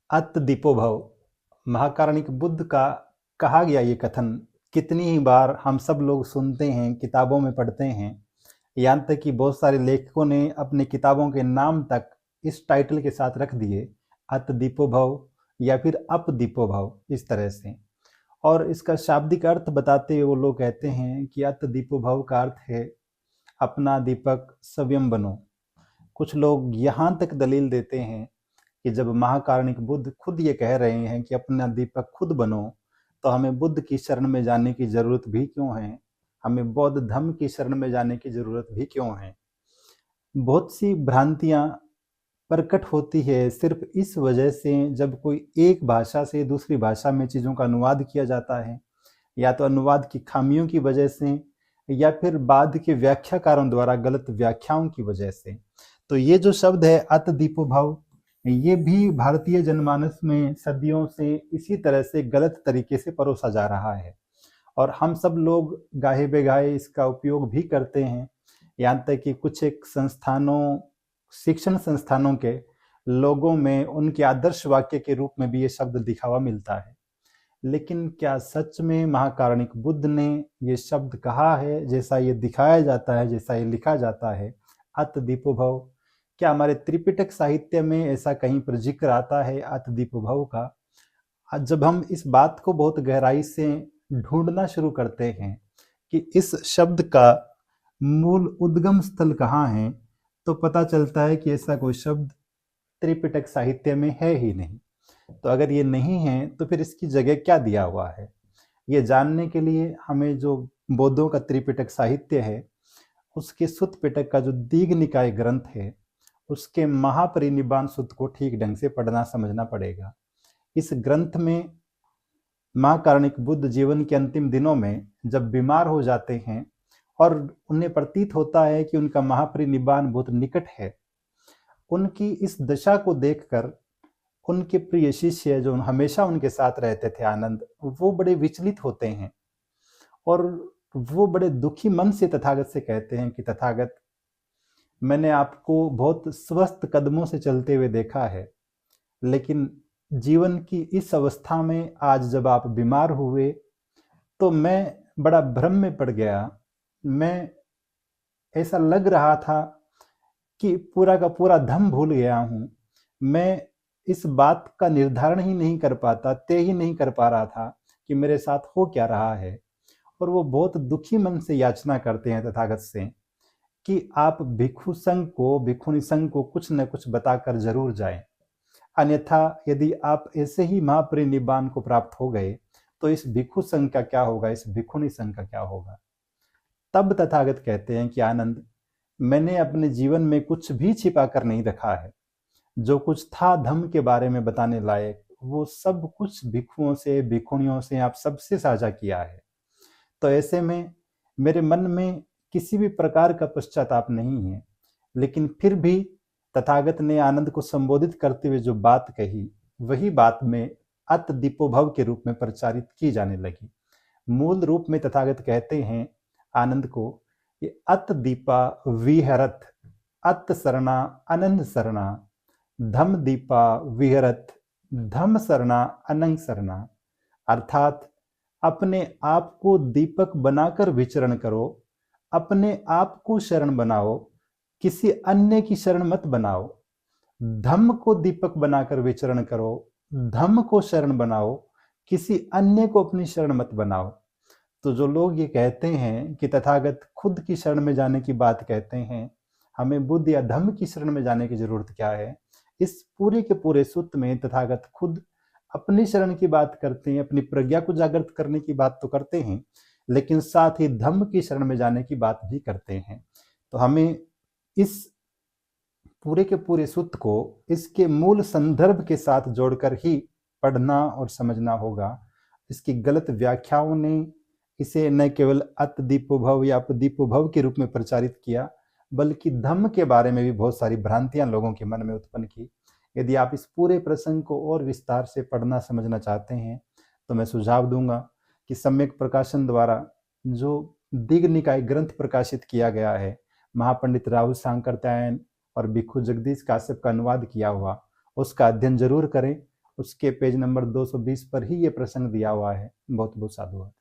अत दीपो भव। महाकारुणिक बुद्ध का कहा गया ये कथन कितनी ही बार हम सब लोग सुनते हैं, किताबों में पढ़ते हैं। यहाँ तक कि बहुत सारे लेखकों ने अपनी किताबों के नाम तक इस टाइटल के साथ रख दिए, अत दीपो भव या फिर अप दीपो भव, इस तरह से। और इसका शाब्दिक अर्थ बताते हुए वो लोग कहते हैं कि अत दीपो भव का अर्थ है अपना दीपक स्वयं बनो। कुछ लोग यहाँ तक दलील देते हैं कि जब महाकारुणिक बुद्ध खुद ये कह रहे हैं कि अपना दीपक खुद बनो, तो हमें बुद्ध की शरण में जाने की जरूरत भी क्यों है, हमें बौद्ध धर्म की शरण में जाने की जरूरत भी क्यों है। बहुत सी भ्रांतियां प्रकट होती है सिर्फ इस वजह से, जब कोई एक भाषा से दूसरी भाषा में चीज़ों का अनुवाद किया जाता है, या तो अनुवाद की खामियों की वजह से, या फिर बाद के व्याख्याकारों द्वारा गलत व्याख्याओं की वजह से। तो ये जो शब्द है अत दीपो भव, ये भी भारतीय जनमानस में सदियों से इसी तरह से गलत तरीके से परोसा जा रहा है, और हम सब लोग गाहे बेगाहे इसका उपयोग भी करते हैं। यहाँ तक कि कुछ एक संस्थानों, शिक्षण संस्थानों के लोगों में उनके आदर्श वाक्य के रूप में भी ये शब्द दिखा हुआ मिलता है। लेकिन क्या सच में महाकारुणिक बुद्ध ने ये शब्द कहा है जैसा ये दिखाया जाता है, जैसा ये लिखा जाता है, अत दीपो भव? क्या हमारे त्रिपिटक साहित्य में ऐसा कहीं पर जिक्र आता है अत दीपो भव का? जब हम इस बात को बहुत गहराई से ढूंढना शुरू करते हैं कि इस शब्द का मूल उद्गम स्थल कहाँ है, तो पता चलता है कि ऐसा कोई शब्द त्रिपिटक साहित्य में है ही नहीं। तो अगर ये नहीं है तो फिर इसकी जगह क्या दिया हुआ है? ये जानने के लिए हमें जो बौद्धों का त्रिपिटक साहित्य है, उसके सुत्त पिटक का जो दीघ निकाय ग्रंथ है, उसके महापरिनिब्बाण सूत्र को ठीक ढंग से पढ़ना समझना पड़ेगा। इस ग्रंथ में महाकारुणिक बुद्ध जीवन के अंतिम दिनों में जब बीमार हो जाते हैं और उन्हें प्रतीत होता है कि उनका महापरिनिब्बाण बहुत निकट है, उनकी इस दशा को देखकर उनके प्रिय शिष्य जो हमेशा उनके साथ रहते थे आनंद, वो बड़े विचलित होते हैं और वो बड़े दुखी मन से तथागत से कहते हैं कि तथागत, मैंने आपको बहुत स्वस्थ कदमों से चलते हुए देखा है, लेकिन जीवन की इस अवस्था में आज जब आप बीमार हुए तो मैं बड़ा भ्रम में पड़ गया। मैं, ऐसा लग रहा था कि पूरा का पूरा धम्म भूल गया हूँ। मैं इस बात का निर्धारण ही नहीं कर पाता, तय ही नहीं कर पा रहा था कि मेरे साथ हो क्या रहा है। और वो बहुत दुखी मन से याचना करते हैं तथागत से कि आप भिक्षु संघ को, भिक्षुणी संघ को कुछ न कुछ बताकर जरूर जाएं, अन्यथा यदि आप ऐसे ही महापरिनिब्बाण को प्राप्त हो गए तो इस भिक्षु संघ का क्या होगा, इस भिक्षुणी संघ का क्या होगा। तब तथागत कहते हैं कि आनंद, मैंने अपने जीवन में कुछ भी छिपा कर नहीं रखा है। जो कुछ था धम्म के बारे में बताने लायक, वो सब कुछ भिक्षुओं से, भिक्षुणियों से, आप सबसे साझा किया है। तो ऐसे में मेरे मन में किसी भी प्रकार का पश्चाताप नहीं है। लेकिन फिर भी तथागत ने आनंद को संबोधित करते हुए जो बात कही, वही बात में अत दीपोभव के रूप में प्रचारित की जाने लगी। मूल रूप में तथागत कहते हैं आनंद को, ये अत दीपा विहरत, अत शरणा अनंत शरणा, धम दीपा विहरत, धम शरणा अनंग शरणा। अर्थात अपने आप को दीपक बनाकर विचरण करो, अपने आप को शरण बनाओ, किसी अन्य की शरण मत बनाओ। धम्म को दीपक बनाकर विचरण करो, धम्म को शरण बनाओ, किसी अन्य को अपनी शरण मत बनाओ। तो जो लोग ये कहते हैं कि तथागत खुद की शरण में जाने की बात कहते हैं, हमें बुद्ध या धम्म की शरण में जाने की जरूरत क्या है, इस पूरे के पूरे सूत्र में तथागत खुद अपनी शरण की बात करते हैं, अपनी प्रज्ञा को जागृत करने की बात तो करते हैं, लेकिन साथ ही धम्म की शरण में जाने की बात भी करते हैं। तो हमें इस पूरे के पूरे सूत्र को इसके मूल संदर्भ के साथ जोड़कर ही पढ़ना और समझना होगा। इसकी गलत व्याख्याओं ने इसे न केवल अत दीपोभव या अपदीपोभव के रूप में प्रचारित किया, बल्कि धम्म के बारे में भी बहुत सारी भ्रांतियां लोगों के मन में उत्पन्न की। यदि आप इस पूरे प्रसंग को और विस्तार से पढ़ना समझना चाहते हैं तो मैं सुझाव दूंगा कि सम्यक प्रकाशन द्वारा जो दिग् निकाय ग्रंथ प्रकाशित किया गया है, महापंडित राहुल सांकरत्यायन और भिक्षु जगदीश काश्यप का अनुवाद किया हुआ, उसका अध्ययन जरूर करें उसके पेज नंबर 220 पर ही ये प्रसंग दिया हुआ है। बहुत बहुत साधुवाद।